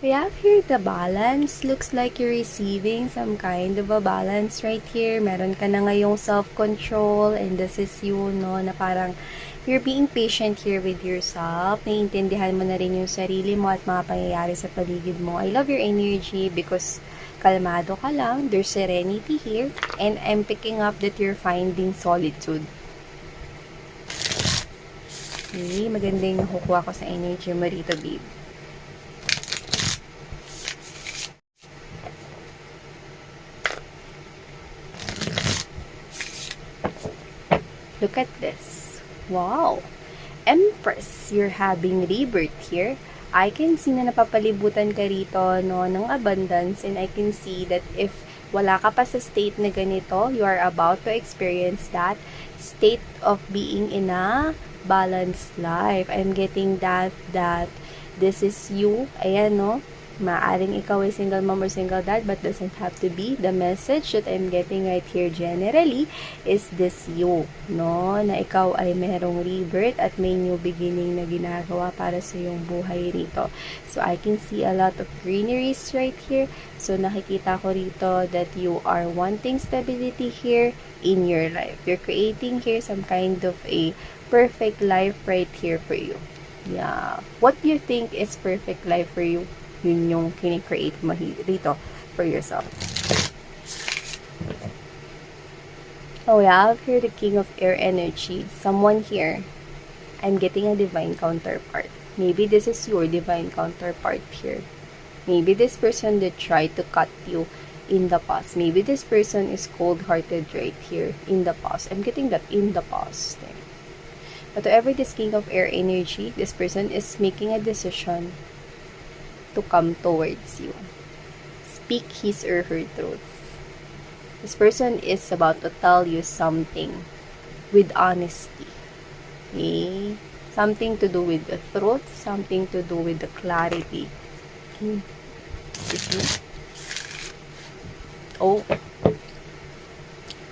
We have here the balance. Looks like you're receiving some kind of a balance right here. Meron ka na ngayong self-control and this is you, no, na parang you're being patient here with yourself. Naiintindihan mo na rin yung sarili mo at mga pangyayari sa paligid mo. I love your energy because kalmado ka lang. There's serenity here. And I'm picking up that you're finding solitude. Okay, maganda yung nakukuha ko sa energy mo rito, babe. Look at this. Wow! Empress, you're having rebirth here. I can see na napapalibutan ka rito, no, ng abundance, and I can see that if wala ka pa sa state na ganito, you are about to experience that state of being in a balanced life. I'm getting that this is you. Ayan, no? Maaring ikaw ay single mom or single dad, but doesn't have to be. The message that I'm getting right here generally is this you, no? Na ikaw ay merong rebirth at may new beginning na ginagawa para sa iyong buhay rito. So, I can see a lot of greeneries right here. So, nakikita ko rito that you are wanting stability here in your life. You're creating here some kind of a perfect life right here for you. Yeah. What do you think is perfect life for you? Yun yung kini-create mo dito for yourself. Oh, yeah, I have here the King of Air energy. Someone here, I'm getting a divine counterpart. Maybe this is your divine counterpart here. Maybe this person that tried to cut you in the past. Maybe this person is cold-hearted right here in the past. I'm getting that in the past. But whoever this King of Air energy, this person is making a decision to come towards you. Speak his or her truth. This person is about to tell you something with honesty. Okay? Something to do with the truth, something to do with the clarity. Okay. Oh.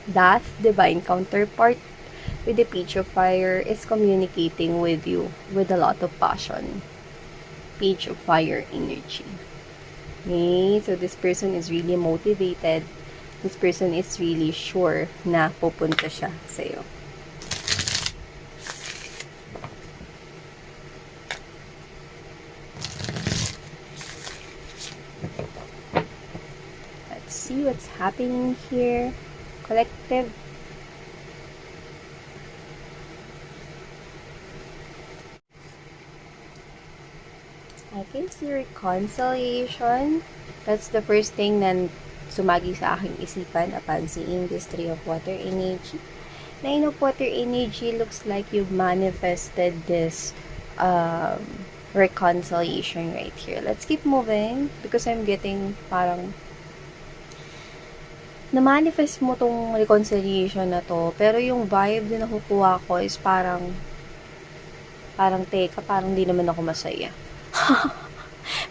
That divine counterpart with the Page of Fire is communicating with you with a lot of passion. Page of Fire energy. Okay, so this person is really motivated. This person is really sure na pupunta siya sa'yo. Let's see what's happening here. Collective. I can see reconciliation. That's the first thing na sumagi sa aking isipan upon seeing this Three of Water energy. Nine of Water energy looks like you've manifested this reconciliation right here. Let's keep moving because I'm getting parang na-manifest mo tong reconciliation na to. Pero yung vibe na nakukuha ko is parang teka, parang di naman ako masaya.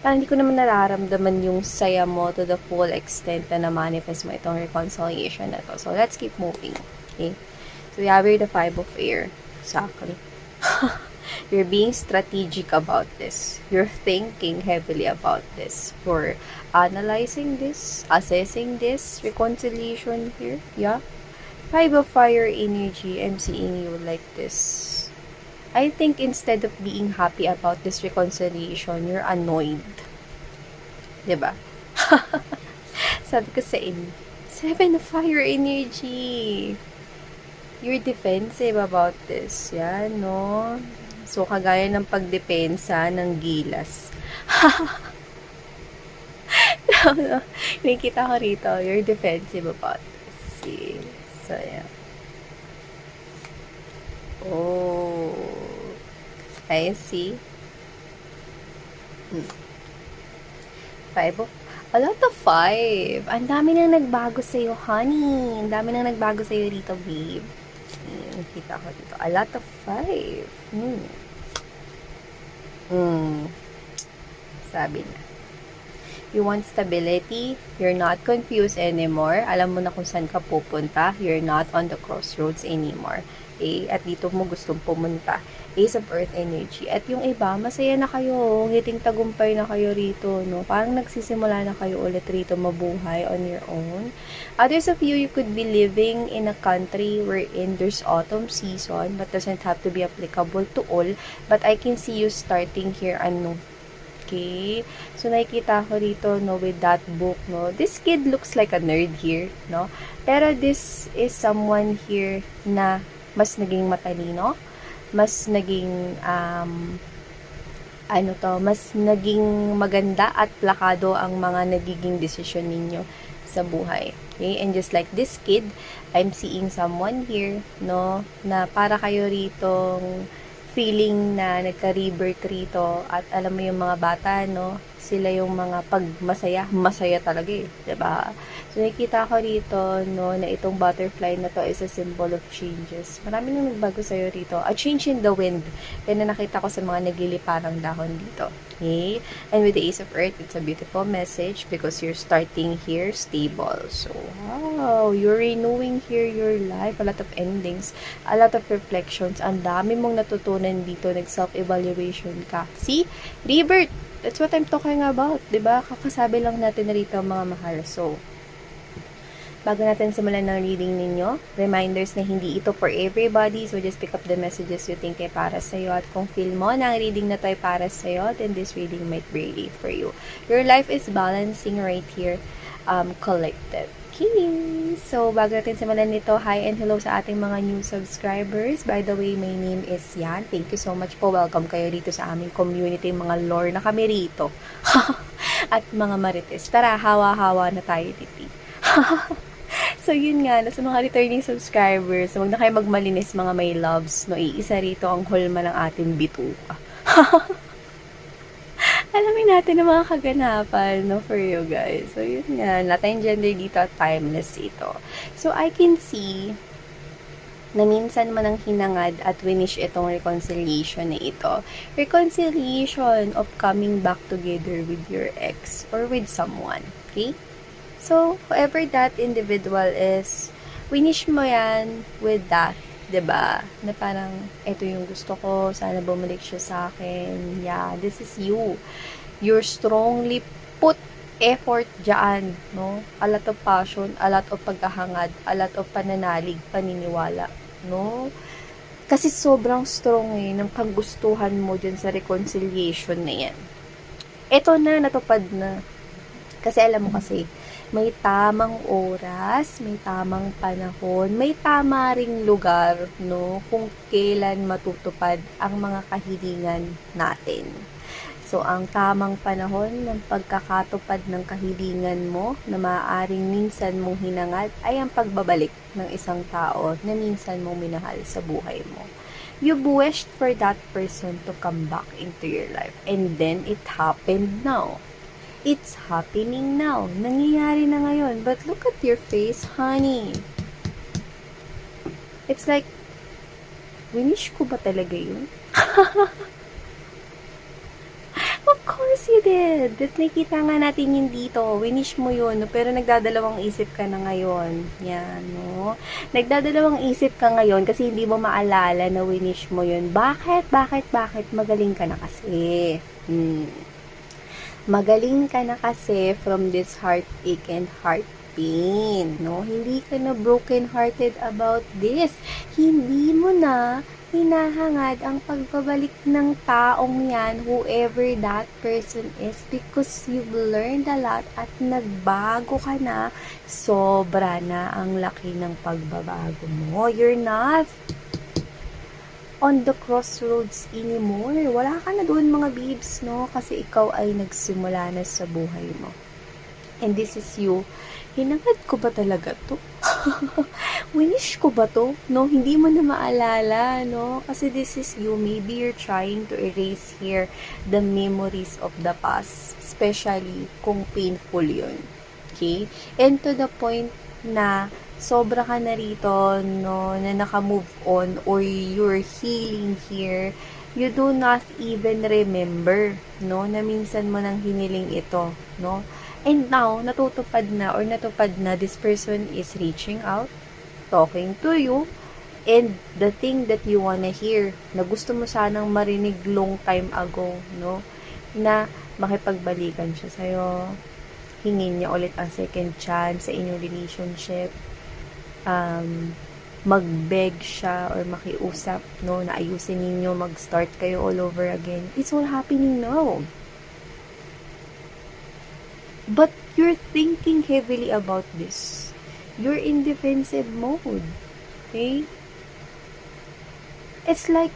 Parang hindi ko naman nararamdaman yung saya mo to the full extent na na-manifest mo itong reconciliation na to. So, let's keep moving. Okay? So, we have here the Five of Air. Exactly. You're being strategic about this. You're thinking heavily about this. You're analyzing this, assessing this reconciliation here. Yeah? Five of Fire energy, I'm seeing you like this. I think instead of being happy about this reconciliation, you're annoyed. Diba? Sabi ko sa inyo, Seven of Fire energy. You're defensive about this. Yan, no? So, kagaya ng pagdepensa ng gilas. No. Nakikita ko rito, you're defensive about this. See? So, yan. Oh, I see. A lot of five. Ang dami nang nagbago sa'yo, honey. Ang dami nang nagbago sa'yo rito, babe. Nakita ko dito. A lot of five. Sabi na. You want stability. You're not confused anymore. Alam mo na kung saan ka pupunta. You're not on the crossroads anymore. Okay? At dito mo gustong pumunta. Ace of Earth energy. At yung iba, masaya na kayo. Ngiting tagumpay na kayo rito, no? Parang nagsisimula na kayo ulit rito mabuhay on your own. Others of you, you could be living in a country wherein there's autumn season, but doesn't have to be applicable to all. But I can see you starting here, okay? So, nakikita ko rito, no, with that book, no? This kid looks like a nerd here, no? Pero this is someone here na mas naging matalino, mas naging, mas naging maganda at plakado ang mga nagiging desisyon ninyo sa buhay. Okay? And just like this kid, I'm seeing someone here, no, na para kayo ritong feeling na nagka-rebirth rito at alam mo yung mga bata, no, sila yung mga pag masaya talaga eh, 'di ba? So, nakikita ko rito, no, na itong butterfly na to is a symbol of changes. Marami nang nagbago sa'yo rito. A change in the wind. Yan na nakita ko sa mga nagliliparang dahon dito. Okay? And with the Ace of Earth, it's a beautiful message because you're starting here stable. So, wow, you're renewing here your life. A lot of endings, a lot of reflections. Ang dami mong natutunan dito. Nag-self-evaluation ka. See? Rebirth. That's what I'm talking about. Diba? Kakasabi lang natin na rito, mga mahal. So, bago natin simulan ng reading ninyo, reminders na hindi ito for everybody, so just pick up the messages you think ay para sa'yo. At kung feel mo na ang reading na to ay para sa'yo, then this reading might be really for you. Your life is balancing right here, collective. Okay, so bago natin simulan nito, hi and hello sa ating mga new subscribers. By the way, my name is Yan. Thank you so much po. Welcome kayo dito sa aming community, mga lore na kami rito. At mga marites. Tara, hawa-hawa na tayo dito. So, yun nga, sa mga returning subscribers, huwag na kayo magmalinis mga may loves, no? Iisa rito ang hulma ng ating bituka. Alamin natin ang mga kaganapan, no, for you guys. So, yun nga, natin gender dito at timeless ito. So, I can see na minsan man ang hinangad at winish itong reconciliation na ito. Reconciliation of coming back together with your ex or with someone, okay? So, whoever that individual is, winish mo yan with that, 'di ba? Na parang, ito yung gusto ko, sana bumalik siya sa akin. Yeah, this is you. You're strongly put effort dyan, no? A lot of passion, a lot of paghahangad, a lot of pananalig, paniniwala, no? Kasi sobrang strong ng kagustuhan mo dyan sa reconciliation na yan. Ito na, natupad na. Kasi alam mo kasi, may tamang oras, may tamang panahon, may tama ring lugar, no, kung kailan matutupad ang mga kahilingan natin. So, ang tamang panahon ng pagkakatupad ng kahilingan mo na maaaring minsan mong hinangad ay ang pagbabalik ng isang tao na minsan mong minahal sa buhay mo. You've wished for that person to come back into your life and then it happened now. It's happening now. Nangyayari na ngayon. But look at your face, honey. It's like, winish ko ba talaga yun? Of course you did. At nakita nga natin yun dito. Winish mo yun. Pero nagdadalawang isip ka na ngayon. Yan, no? Nagdadalawang isip ka ngayon kasi hindi mo maalala na winish mo yun. Bakit? Magaling ka na kasi. Magaling ka na kasi from this heartache and heart pain, no? Hindi ka na broken-hearted about this. Hindi mo na hinahangad ang pagbabalik ng taong yan, whoever that person is, because you've learned a lot at nagbago ka na. Sobra na ang laki ng pagbabago mo. You're not on the crossroads anymore. Wala ka na doon, mga babes, no? Kasi ikaw ay nagsimula na sa buhay mo. And this is you. Hinangad ko ba talaga to? Winish ko ba to? No, hindi mo na maalala, no? Kasi this is you. Maybe you're trying to erase here the memories of the past. Especially kung painful yun. Okay? And to the point na sobra ka na rito, no, na naka-move on or you're healing here, you do not even remember, no, na minsan mo nang hiniling ito, no. And now, natutupad na or natupad na this person is reaching out, talking to you, and the thing that you wanna hear, na gusto mo sanang marinig long time ago, no? Na makipagbalikan siya sa'yo, hingin niya ulit ang second chance sa inyong relationship, mag-beg siya or makiusap, no, na ayusin ninyo, mag-start kayo all over again. It's all happening now. But you're thinking heavily about this. You're in defensive mode. Okay? It's like,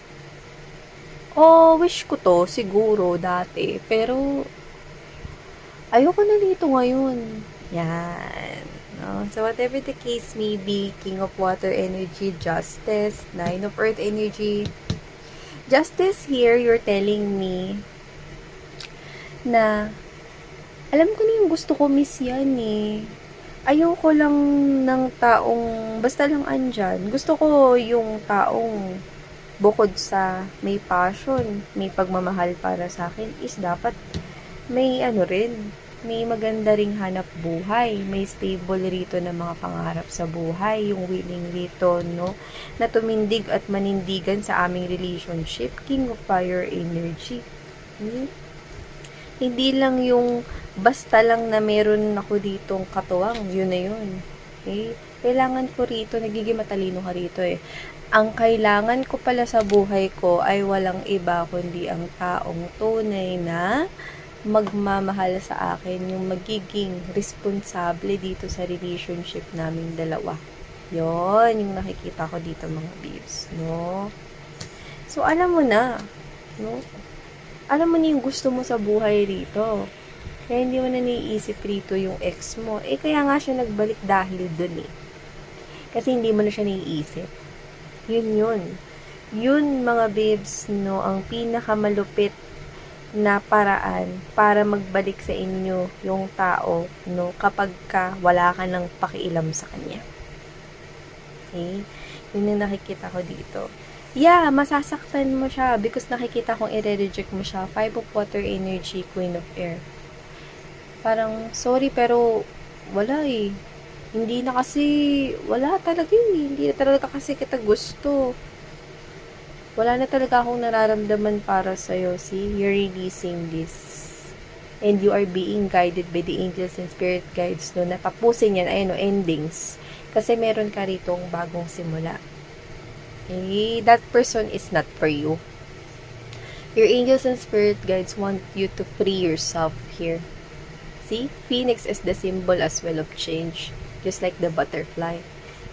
oh, wish ko to siguro dati, pero ayoko na dito ngayon. Yan. No? So, whatever the case may be, King of Water energy, Justice, Nine of Earth energy. Justice here, you're telling me na alam ko na yung gusto ko, miss yan eh. Ayoko lang ng taong, basta lang andyan. Gusto ko yung taong bukod sa may passion, may pagmamahal para sa akin, is dapat may ano rin, may maganda ring hanap buhay, may stable rito na mga pangarap sa buhay, yung willing rito, no, na tumindig at manindigan sa aming relationship. King of Fire energy. Hindi lang yung basta lang na meron ako ditong katuwang, yun na yun. Okay? Kailangan ko rito, nagiging matalino ka rito eh. Ang kailangan ko pala sa buhay ko ay walang iba kundi ang taong tunay na magmamahal sa akin, yung magiging responsable dito sa relationship naming dalawa. Yon yung nakikita ko dito mga babes, no? So, alam mo na, no? Alam mo na yung gusto mo sa buhay rito. Kaya hindi mo na naiisip rito yung ex mo. Eh, kaya nga siya nagbalik dahil dun eh. Kasi hindi mo na siya naiisip. Yun. Yun, mga babes, no, ang pinakamalupit na paraan para magbalik sa inyo yung tao, no, kapag ka wala ka ng pakialam sa kanya. Okay? Yun yung nakikita ko dito. Yeah, masasaktan mo siya because nakikita kong i-reject mo siya. Five of Water energy, Queen of Air. Parang, sorry, pero wala eh. Hindi na kasi, wala talaga eh. Hindi na talaga kasi kita gusto. Wala na talaga akong nararamdaman para sa'yo. See, you're releasing this. And you are being guided by the angels and spirit guides, no, na tapusin yan, ayun, no, endings. Kasi meron ka ritong bagong simula. Okay, that person is not for you. Your angels and spirit guides want you to free yourself here. See, Phoenix is the symbol as well of change, just like the butterfly.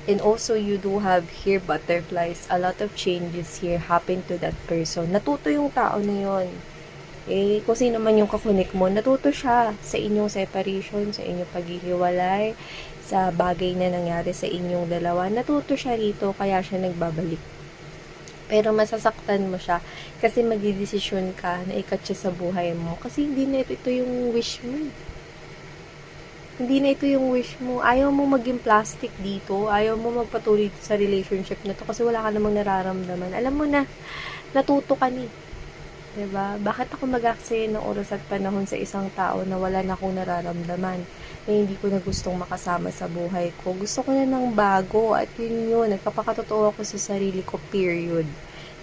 And also, you do have here butterflies. A lot of changes here happen to that person. Natuto yung tao na yun. Eh, kung sino man yung kakunik mo, natuto siya sa inyong separation, sa inyong paghihiwalay, sa bagay na nangyari sa inyong dalawa. Natuto siya rito, kaya siya nagbabalik. Pero masasaktan mo siya kasi magdidesisyon ka na ikat siya sa buhay mo. Kasi hindi na ito yung wish mo. Hindi na ito yung wish mo. Ayaw mo maging plastic dito. Ayaw mo magpatuloy sa relationship na to kasi wala ka namang nararamdaman. Alam mo na, natuto ka ni. Diba? Bakit ako mag-aksaya ng oras at panahon sa isang tao na wala na akong nararamdaman? Na hindi ko na gustong makasama sa buhay ko. Gusto ko na ng bago at yun. Nagpapakatotoo ako sa sarili ko, period.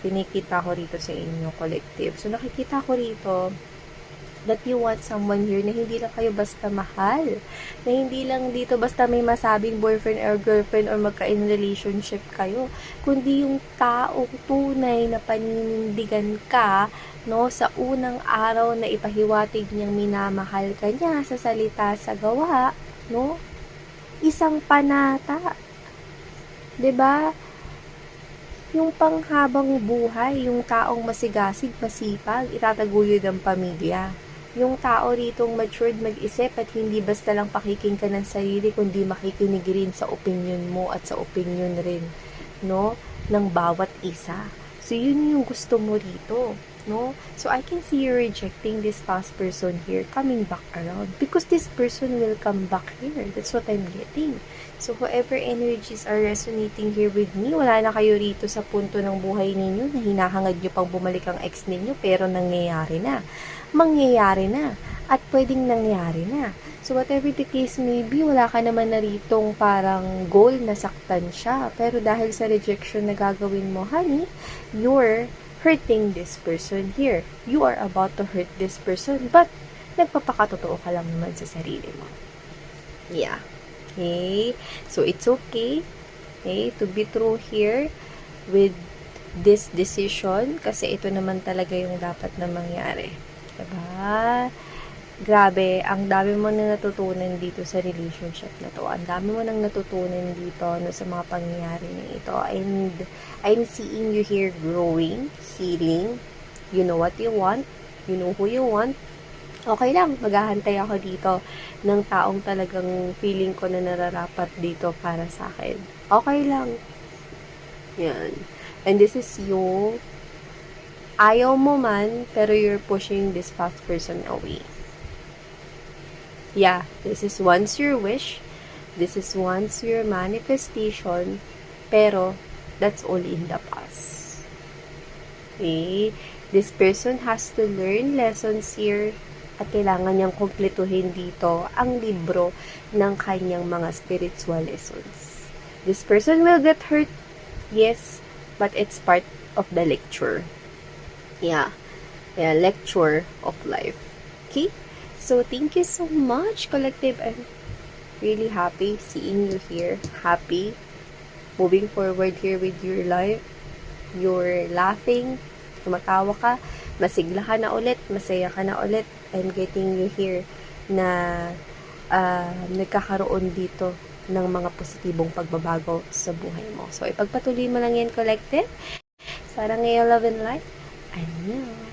Kinikita ko rito sa inyo, collective. So, nakikita ko rito that you want someone here na hindi lang kayo basta mahal. Na hindi lang dito basta may masabing boyfriend or girlfriend or magka-in relationship kayo. Kundi yung taong tunay na paninindigan ka, no, sa unang araw na ipahiwatig niyang minamahal ka niya sa salita, sa gawa, no? Isang panata. 'Di ba? Yung panghabang buhay, yung taong masigasig, masipag, itataguyod ang pamilya. Yung tao ritong matured mag-isip at hindi basta lang pakikinggan ng sarili, kundi makikinig rin sa opinion mo at sa opinion rin, no, ng bawat isa. So, yun yung gusto mo rito, no? So, I can see you rejecting this past person here, coming back around. Because this person will come back here. That's what I'm getting. So, whoever energies are resonating here with me, wala na kayo rito sa punto ng buhay ninyo na hinahangad nyo pang bumalik ang ex ninyo, pero nangyayari na. Mangyayari na. at pwedeng nangyari na. So, whatever the case may be, wala ka naman na ritong parang goal na saktan siya. Pero dahil sa rejection na gagawin mo, honey, you're hurting this person here. You are about to hurt this person, but nagpapakatotoo ka lang naman sa sarili mo. Yeah. Okay? So, it's okay, to be true here with this decision kasi ito naman talaga yung dapat na mangyari. Diba? Grabe, ang dami mo na natutunan dito sa relationship na to. Ang dami mo nang natutunan dito sa mga pangyayari na ito. And I'm seeing you here growing, healing. You know what you want. You know who you want. Okay lang, maghahantay ako dito ng taong talagang feeling ko na nararapat dito para sa akin. Okay lang. Yan. And this is you. Ayaw mo man, pero you're pushing this past person away. Yeah, this is once your wish. This is once your manifestation. Pero, that's all in the past. Okay? This person has to learn lessons here at kailangan niyang kumpletuhin dito ang libro ng kanyang mga spiritual lessons. This person will get hurt, yes, but it's part of the lecture. Yeah, lecture of life. Okay? So, thank you so much, Collective. I'm really happy seeing you here. Happy moving forward here with your life. You're laughing, tumatawa ka, masigla ka na ulit, masaya ka na ulit. I'm getting you here na nagkakaroon dito ng mga positibong pagbabago sa buhay mo. So, ipagpatuloy mo lang yan, Collective. Sarang ngayon, love and light. Annyeong!